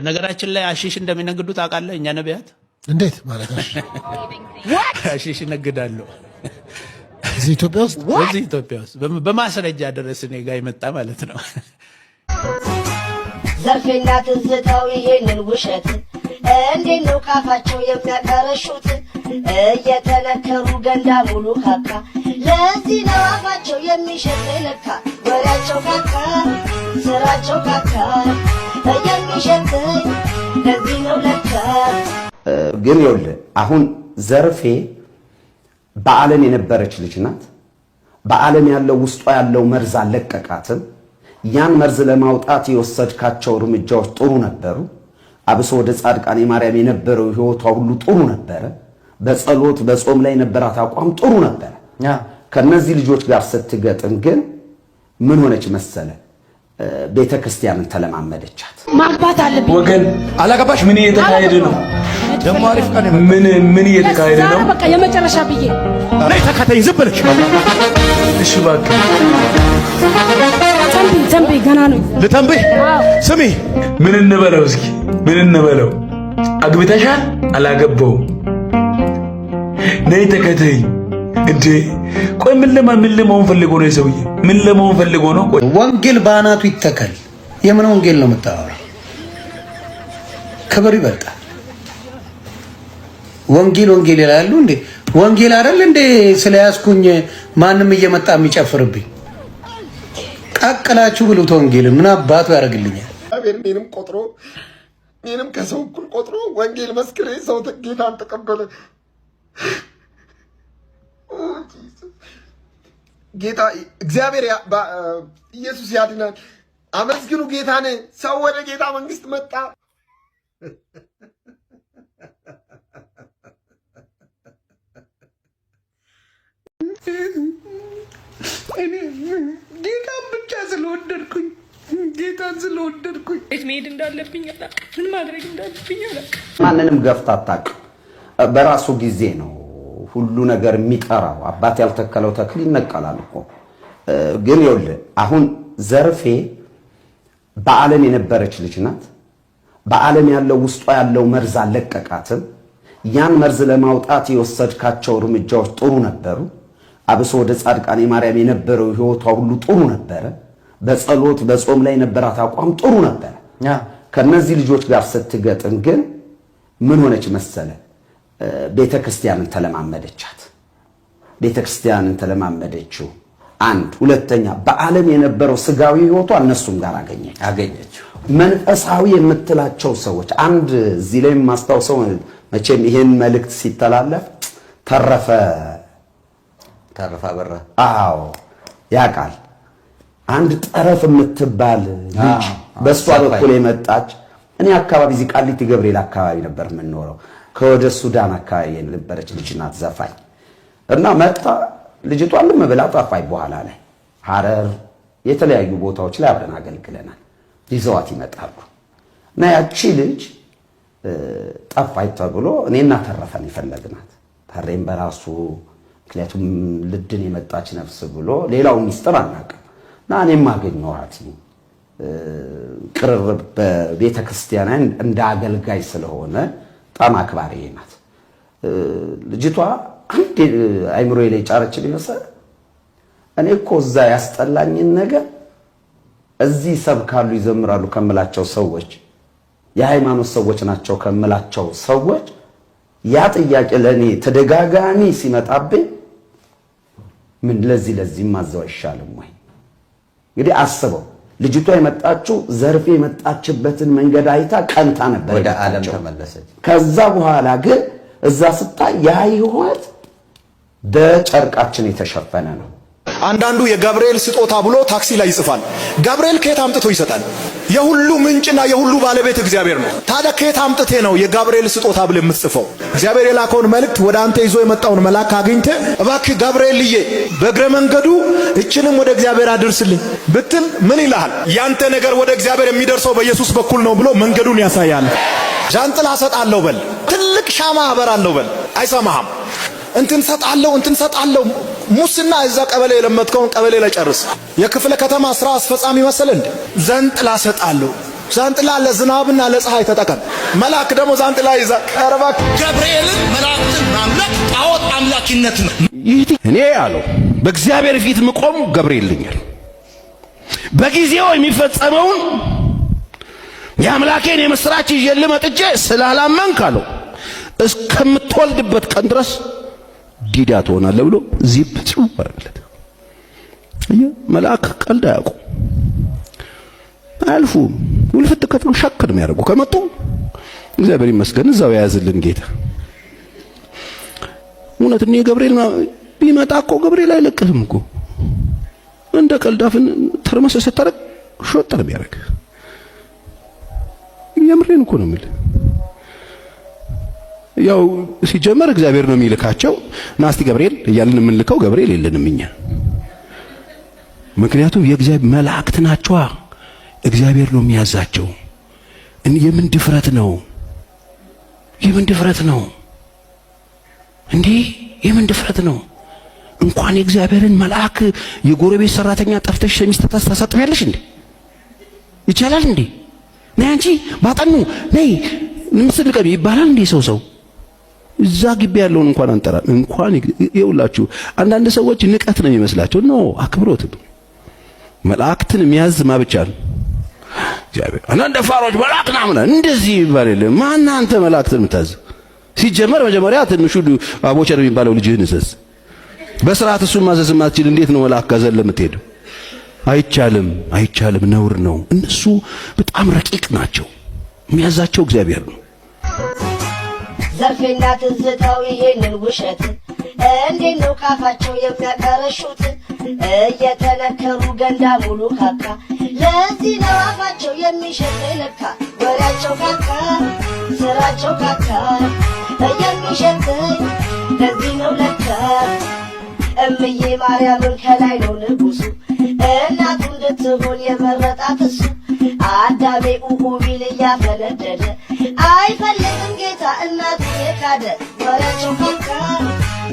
ነገራችን ላይ አሺሽ እንደሚነግዱ ታውቃለህ? እኛ ነቢያት እንዴት ማለት ነው? አሺሽ ይነግዳሉ እዚህ ኢትዮጵያ ውስጥ በማስረጃ ድረስ እኔ ጋር ይመጣ ማለት ነው። ዘርፌና ትዝታው ይሄንን ውሸት እንዴት ነው ካፋቸው የሚያቀረሹት? እየተነከሩ ገንዳ ሙሉ ካካ ለዚህ ነው አፋቸው የሚሸት ለካ ወሬያቸው ካካ ስራቸው ካካ የሚሸት ለዚህ ነው ለካ። ግን ይኸውልህ አሁን ዘርፌ በዓለም የነበረች ልጅ ናት። በዓለም ያለው ውስጧ ያለው መርዝ አለቀቃትም። ያን መርዝ ለማውጣት የወሰድካቸው እርምጃዎች ጥሩ ነበሩ። አብሶ ወደ ጻድቃኔ ማርያም የነበረው ህይወቷ ሁሉ ጥሩ ነበረ። በጸሎት በጾም ላይ የነበራት አቋም ጥሩ ነበረ። ከነዚህ ልጆች ጋር ስትገጥም ግን ምን ሆነች መሰለ? ቤተክርስቲያንን ተለማመደቻት። ማግባት አለብኝ ወገን አላገባሽ። ምን እየተካሄደ ነው? ደሞ አሪፍ ቀን ምን እየተካሄደ ነው? በቃ የመጨረሻ ብዬ ነይ ተከተኝ ዝም ብለሽ። እሺ እባክህ ተንብይ ገና ነው ልተንብይ። ስሚ ምን እንበለው እስኪ ምን እንበለው? አግብተሻል? አላገባውም። ነይ ተከተኝ። እንዴ ቆይ ምን ለማን ፈልጎ ነው የሰውዬ? ምን ለማን ፈልጎ ነው? ቆይ ወንጌል ባናቱ ይተከል። የምን ወንጌል ነው የምታወራው? ክብር ይበልጣል። ወንጌል ይላሉ እንዴ? ወንጌል አይደል እንዴ? ስለያዝኩኝ ማንም እየመጣ የሚጨፍርብኝ ቀቅላችሁ ብሉት። ወንጌል ምን አባቱ ያደርግልኛል? እኔንም ቆጥሮ እኔንም ከሰው እኩል ቆጥሮ ወንጌል መስክሬ ሰው ጌታን ተቀበለ። ጌታ እግዚአብሔር ኢየሱስ ያድናል። አመስግኑ ጌታን። ሰው ወደ ጌታ መንግስት መጣ። ጌታን ብቻ ስለወደድኩኝ የት መሄድ እንዳለብኝ አላውቅም። ምን ማድረግ እንዳለብኝ አላውቅም። ማንንም ገፍታ አታውቅም። በራሱ ጊዜ ነው ሁሉ ነገር የሚጠራው። አባት ያልተከለው ተክል ይነቀላል እኮ። ግን ይኸውልህ አሁን ዘርፌ በዓለም የነበረች ልጅ ናት። በዓለም ያለው ውስጧ ያለው መርዝ አለቀቃትም። ያን መርዝ ለማውጣት የወሰድካቸው እርምጃዎች ጥሩ ነበሩ። አብሶ ወደ ጻድቃኔ ማርያም የነበረው ህይወቷ ሁሉ ጥሩ ነበረ። በጸሎት በጾም ላይ የነበራት አቋም ጥሩ ነበረ። ከነዚህ ልጆች ጋር ስትገጥም ግን ምን ሆነች መሰለ? ቤተክርስቲያንን ተለማመደቻት። ቤተክርስቲያንን ተለማመደችው። አንድ ሁለተኛ በዓለም የነበረው ስጋዊ ህይወቷ እነሱም ጋር አገኘችው። መንፈሳዊ የምትላቸው ሰዎች አንድ እዚህ ላይ ማስታውሰው መቼም ይሄን መልእክት ሲተላለፍ ተረፈ በራ አዎ ያቃል አንድ ጠረፍ የምትባል ልጅ በሷ በኩል የመጣች እኔ አካባቢ እዚህ ቃሊቲ ገብርኤል አካባቢ ነበር የምንኖረው። ከወደ ሱዳን አካባቢ የነበረች ልጅ ናት ዘፋኝ እና መጣ ልጅቷ ልም ብላ ጠፋኝ። በኋላ ላይ ሐረር የተለያዩ ቦታዎች ላይ አብረን አገልግለናል። ይዘዋት ይመጣሉ እና ያቺ ልጅ ጠፋኝ ተብሎ እኔና ተረፈን ይፈልግናት ተሬም በራሱ ምክንያቱም ልድን የመጣች ነፍስ ብሎ ሌላው ሚስጥር አናውቅም እና እኔም አገኘኋት። ቅርብ በቤተክርስቲያን እንደ አገልጋይ ስለሆነ በጣም አክባሪ ናት ልጅቷ። አንድ አይምሮዬ ላይ ጫረችልኝ መሰለ። እኔ እኮ እዛ ያስጠላኝን ነገር እዚህ ሰብካሉ ይዘምራሉ ከምላቸው ሰዎች የሃይማኖት ሰዎች ናቸው ከምላቸው ሰዎች ያ ጥያቄ ለኔ ተደጋጋሚ ሲመጣብኝ ምን ለዚህ ማዘው አይሻልም ወይ? እንግዲህ አስበው ልጅቷ የመጣችው ዘርፌ የመጣችበትን መንገድ አይታ ቀንታ ነበር ወደ ዓለም ተመለሰች። ከዛ በኋላ ግን እዛ ስታይ ያ ህይወት በጨርቃችን የተሸፈነ ነው። አንዳንዱ የገብርኤል ስጦታ ብሎ ታክሲ ላይ ይጽፋል። ገብርኤል ከየት አምጥቶ ይሰጣል? የሁሉ ምንጭና የሁሉ ባለቤት እግዚአብሔር ነው። ታዲያ ከየት አምጥቴ ነው የገብርኤል ስጦታ ብለ የምትጽፈው? እግዚአብሔር የላከውን መልእክት ወደ አንተ ይዞ የመጣውን መልአክ አግኝተ እባክህ ገብርኤልዬ በእግረ መንገዱ እችንም ወደ እግዚአብሔር አድርስልኝ ብትል ምን ይልሃል? ያንተ ነገር ወደ እግዚአብሔር የሚደርሰው በኢየሱስ በኩል ነው ብሎ መንገዱን ያሳያል። ጃንጥላ ሰጣለሁ በል፣ ትልቅ ሻማ አበራለሁ በል፣ አይሰማህም። እንትን ሰጣለሁ ሙስና እዛ ቀበሌ የለመድከውን ቀበሌ ላይ ጨርስ። የክፍለ ከተማ ስራ አስፈጻሚ መሰለ እንዴ? ዘንጥላ ሰጣለሁ ዛንጥላ ለዝናብና ለፀሐይ ተጠቀም። መልአክ ደግሞ ዛንጥላ ይዛ ቀርባ ገብርኤልን መላእክትን ማምለክ ጣዖት አምላኪነት ነው። እኔ አለው በእግዚአብሔር ፊት ምቆም ገብርኤል ልኛል። በጊዜው የሚፈጸመውን የአምላኬን የምስራች ይዤ መጥቼ ስላላመንክ አለው እስከምትወልድበት ቀን ድረስ ዲዳ ትሆናለህ ብሎ ዚፕ ጽው አረለት። መልአክ ቀልድ አያውቁ አልፉ ውልፍት ከተው ሸክ ነው የሚያደርጉ። ከመጡ እግዚአብሔር ይመስገን እዛው ያዝልን ጌታ። እውነት ነው ገብርኤል ቢመጣ እኮ ገብርኤል አይለቅህም እኮ እንደ ቀልዳፍን ተርመሰ ሰተረቅ ሾጠር ቢያደርግ የምሬን እኮ ነው የሚል። ያው ሲጀመር እግዚአብሔር ነው የሚልካቸው። ናስቲ ገብርኤል እያልን የምንልከው ገብርኤል የለንም እኛ። ምክንያቱም የእግዚአብሔር መላእክት ናቸው። እግዚአብሔር ነው የሚያዛቸው። የምን ድፍረት ነው? የምን ድፍረት ነው እንዴ? የምን ድፍረት ነው? እንኳን የእግዚአብሔርን መልአክ የጎረቤት ሰራተኛ ጠርተሽ ሸሚዝ ታሳጥቢያለሽ እንዴ? ይቻላል እንዴ? ነይ አንቺ ባጠኑ ነይ ምስል ቀቢ ይባላል እንዴ? ሰው እዛ ግቢ ያለውን እንኳን አንጠራ። እንኳን ይውላችሁ አንዳንድ ሰዎች ንቀት ነው የሚመስላቸው። ኖ አክብሮት ነው። መላእክትን የሚያዝ ማብቻ ነው እግዚአብሔር። አንዳንድ ፋሮች መላእክት ናምና እንደዚህ ይባል የለም። ማን አንተ መላእክትን የምታዝ? ሲጀመር መጀመሪያ ትንሹ አቦቸር የሚባለው ልጅህን እዘዝ። በስርዓት እሱን ማዘዝ ማትችል እንዴት ነው መልአክ ጋር ዘለ የምትሄደው? አይቻልም፣ አይቻልም፣ ነውር ነው። እነሱ በጣም ረቂቅ ናቸው። የሚያዛቸው እግዚአብሔር ነው። ዘርፌና ትዝታው ይሄንን ውሸት እንዴት ነው ካፋቸው የሚያቀረሹት? እየተነከሩ ገንዳ ሙሉ ካካ ለዚህ ነው አፋቸው የሚሸት ለካ። ወሬያቸው ካካ ስራቸው ካካ የሚሸት ለዚህ ነው ለካ። እምዬ ማርያምን ከላይ ነው ንጉሱ እናቱ እንድትሆን የመረጣት እሱ። አዳሜ ኡኡ ቢል እያፈነደደ አይፈልግም ጌታ እናቱ የካደ። ወሬያቸው ካካ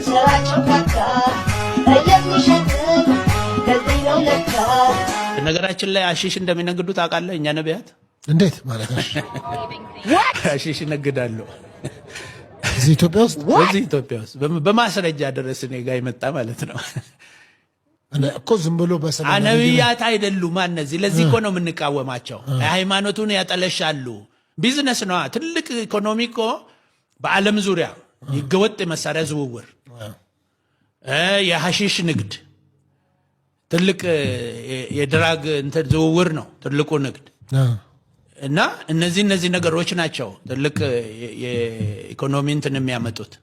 ስራቸው ካካ የሚሸተኝ ለዚህ ነው ለካ። ነገራችን ላይ አሺሽ እንደሚነግዱ ታውቃለህ? እኛ ነቢያት እንዴት ማለት ነው? አሺሽ ይነግዳሉ እዚህ ኢትዮጵያ ውስጥ እዚህ ኢትዮጵያ ውስጥ በማስረጃ ድረስ እኔ ጋር ይመጣ ማለት ነው እኮ። ዝም ብሎ በሰላም ነቢያት አይደሉም እነዚህ። ለዚህ እኮ ነው የምንቃወማቸው። ሃይማኖቱን ያጠለሻሉ። ቢዝነስ ነው። ትልቅ ኢኮኖሚ እኮ በዓለም ዙሪያ ይገወጥ መሳሪያ ዝውውር፣ የሐሺሽ ንግድ፣ ትልቅ የድራግ እንትን ዝውውር ነው ትልቁ ንግድ። እና እነዚህ ነገሮች ናቸው ትልቅ የኢኮኖሚ እንትን የሚያመጡት።